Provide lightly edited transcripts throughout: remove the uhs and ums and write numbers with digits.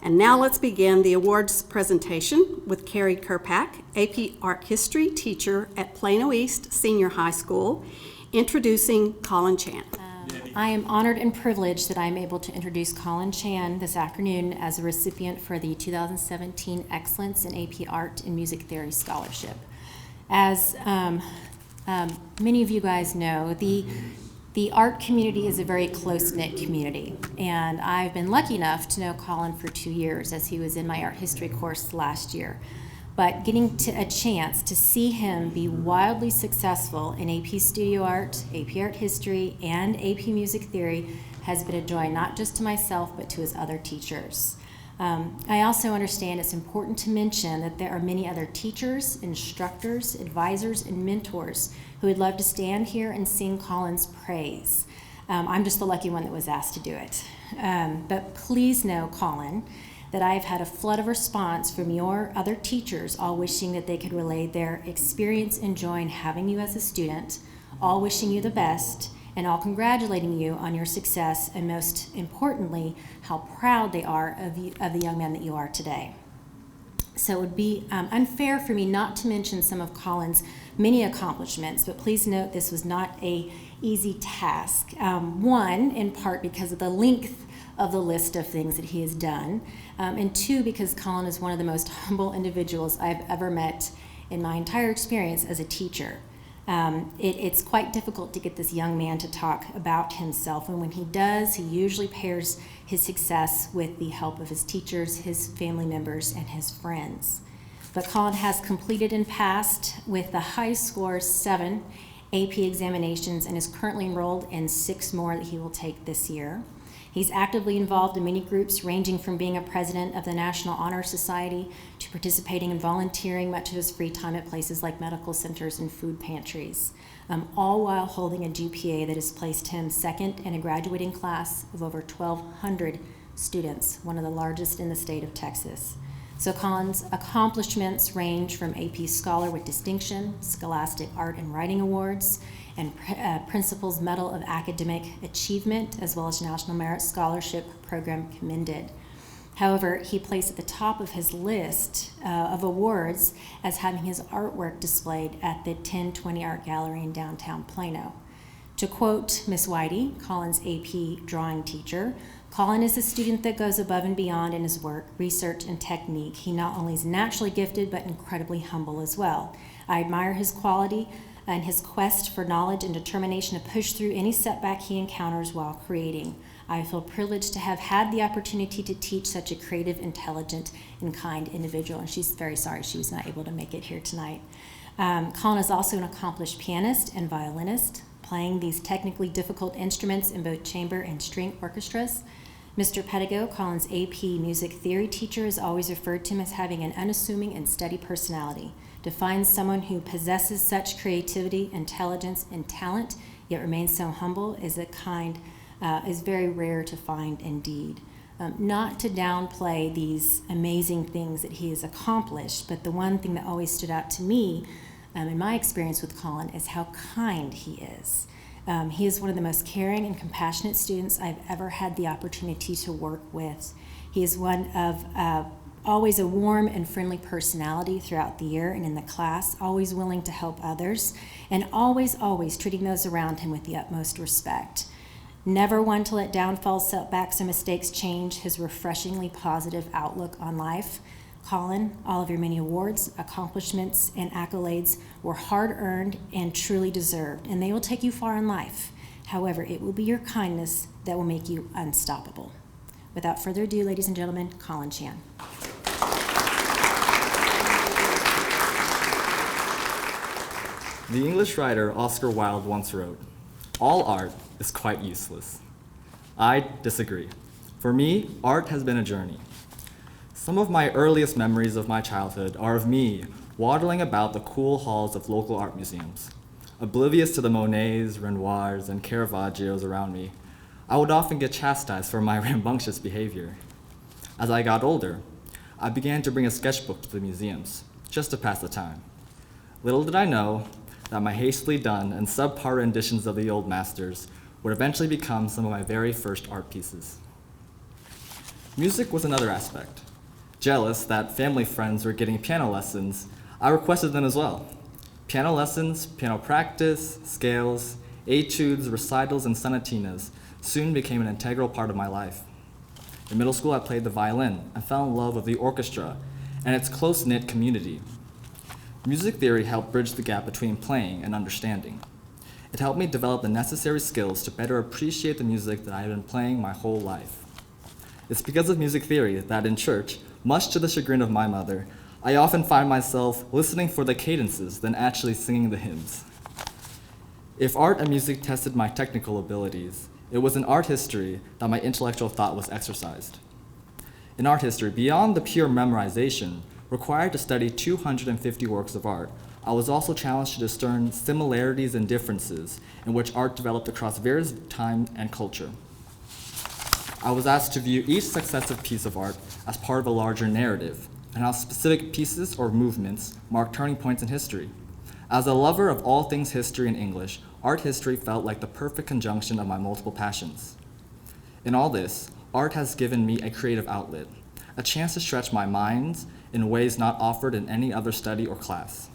And now let's begin the awards presentation with Carrie Kerpak, AP Art History teacher at Plano East Senior High School, introducing Colin Chan. I am honored and privileged that I'm able to introduce Colin Chan this afternoon as a recipient for the 2017 Excellence in AP Art and Music Theory Scholarship. As many of you guys know, the art community is a very close-knit community, and I've been lucky enough to know Colin for 2 years as he was in my art history course last year. But getting a chance to see him be wildly successful in AP Studio Art, AP Art History, and AP Music Theory has been a joy not just to myself but to his other teachers. I also understand it's important to mention that there are many other teachers, instructors, advisors, and mentors who would love to stand here and sing Colin's praise. I'm just the lucky one that was asked to do it. But please know, Colin, that I've had a flood of response from your other teachers, all wishing that they could relay their experience enjoying having you as a student, all wishing you the best, and all congratulating you on your success, and most importantly, how proud they are of you, of the young man that you are today. So it would be unfair for me not to mention some of Colin's many accomplishments, but please note this was not an easy task. One, in part because of the length of the list of things that he has done, and two, because Colin is one of the most humble individuals I've ever met in my entire experience as a teacher. It's quite difficult to get this young man to talk about himself, and when he does, he usually pairs his success with the help of his teachers, his family members, and his friends. But Colin has completed and passed with the high score 7 AP examinations and is currently enrolled in 6 more that he will take this year. He's actively involved in many groups, ranging from being a president of the National Honor Society to participating and volunteering much of his free time at places like medical centers and food pantries, all while holding a GPA that has placed him second in a graduating class of over 1,200 students, one of the largest in the state of Texas. So Colin's accomplishments range from AP Scholar with Distinction, Scholastic Art and Writing Awards, and Principal's Medal of Academic Achievement, as well as National Merit Scholarship Program Commended. However, he placed at the top of his list of awards as having his artwork displayed at the 1020 Art Gallery in downtown Plano. To quote Miss Whitey, Colin's AP drawing teacher, Colin is a student that goes above and beyond in his work, research, and technique. He not only is naturally gifted, but incredibly humble as well. I admire his quality and his quest for knowledge and determination to push through any setback he encounters while creating. I feel privileged to have had the opportunity to teach such a creative, intelligent, and kind individual, and she's very sorry she was not able to make it here tonight. Colin is also an accomplished pianist and violinist, playing these technically difficult instruments in both chamber and string orchestras. Mr. Pedigo, Colin's AP Music Theory teacher, is always referred to him as having an unassuming and steady personality. To find someone who possesses such creativity, intelligence, and talent, yet remains so humble, is very rare to find indeed. Not to downplay these amazing things that he has accomplished, but the one thing that always stood out to me in my experience with Colin is how kind he is. He is one of the most caring and compassionate students I've ever had the opportunity to work with. He is one of always a warm and friendly personality throughout the year and in the class, always willing to help others, and always treating those around him with the utmost respect. Never one to let downfalls, setbacks, and mistakes change his refreshingly positive outlook on life. Colin, all of your many awards, accomplishments, and accolades were hard-earned and truly deserved, and they will take you far in life. However, it will be your kindness that will make you unstoppable. Without further ado, ladies and gentlemen, Colin Chan. The English writer Oscar Wilde once wrote, "All art is quite useless." I disagree. For me, art has been a journey. Some of my earliest memories of my childhood are of me waddling about the cool halls of local art museums. Oblivious to the Monets, Renoirs, and Caravaggios around me, I would often get chastised for my rambunctious behavior. As I got older, I began to bring a sketchbook to the museums, just to pass the time. Little did I know that my hastily done and subpar renditions of the old masters would eventually become some of my very first art pieces. Music was another aspect. Jealous that family friends were getting piano lessons, I requested them as well. Piano lessons, piano practice, scales, etudes, recitals, and sonatinas soon became an integral part of my life. In middle school, I played the violin and fell in love with the orchestra and its close-knit community. Music theory helped bridge the gap between playing and understanding. It helped me develop the necessary skills to better appreciate the music that I had been playing my whole life. It's because of music theory that in church, much to the chagrin of my mother, I often find myself listening for the cadences than actually singing the hymns. If art and music tested my technical abilities, it was in art history that my intellectual thought was exercised. In art history, beyond the pure memorization required to study 250 works of art, I was also challenged to discern similarities and differences in which art developed across various time and culture. I was asked to view each successive piece of art as part of a larger narrative, and how specific pieces or movements mark turning points in history. As a lover of all things history and English, art history felt like the perfect conjunction of my multiple passions. In all this, art has given me a creative outlet, a chance to stretch my mind in ways not offered in any other study or class.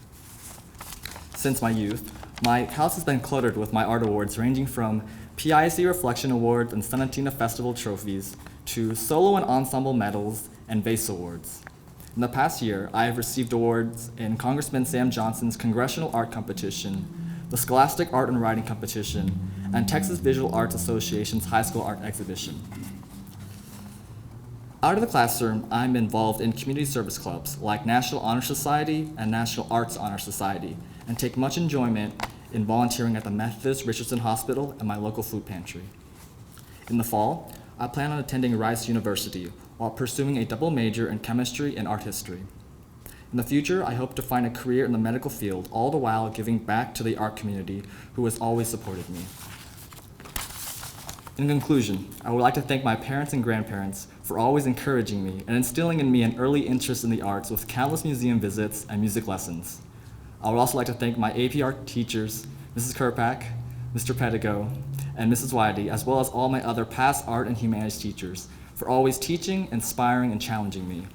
Since my youth, my house has been cluttered with my art awards ranging from PIC Reflection Awards and Sonatina Festival trophies to solo and ensemble medals and vase awards. In the past year, I have received awards in Congressman Sam Johnson's Congressional Art Competition, the Scholastic Art and Writing Competition, and Texas Visual Arts Association's High School Art Exhibition. Out of the classroom, I'm involved in community service clubs like National Honor Society and National Arts Honor Society, and take much enjoyment in volunteering at the Methodist Richardson Hospital and my local food pantry. In the fall, I plan on attending Rice University while pursuing a double major in chemistry and art history. In the future, I hope to find a career in the medical field, all the while giving back to the art community who has always supported me. In conclusion, I would like to thank my parents and grandparents for always encouraging me and instilling in me an early interest in the arts with countless museum visits and music lessons. I would also like to thank my AP art teachers, Mrs. Kerpak, Mr. Pedigo, and Mrs. Whitey, as well as all my other past art and humanities teachers for always teaching, inspiring, and challenging me.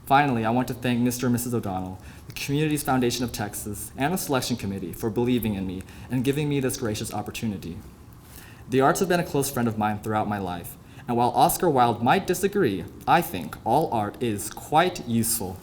Finally, I want to thank Mr. and Mrs. O'Donnell, the Communities Foundation of Texas, and the selection committee for believing in me and giving me this gracious opportunity. The arts have been a close friend of mine throughout my life, and while Oscar Wilde might disagree, I think all art is quite useful.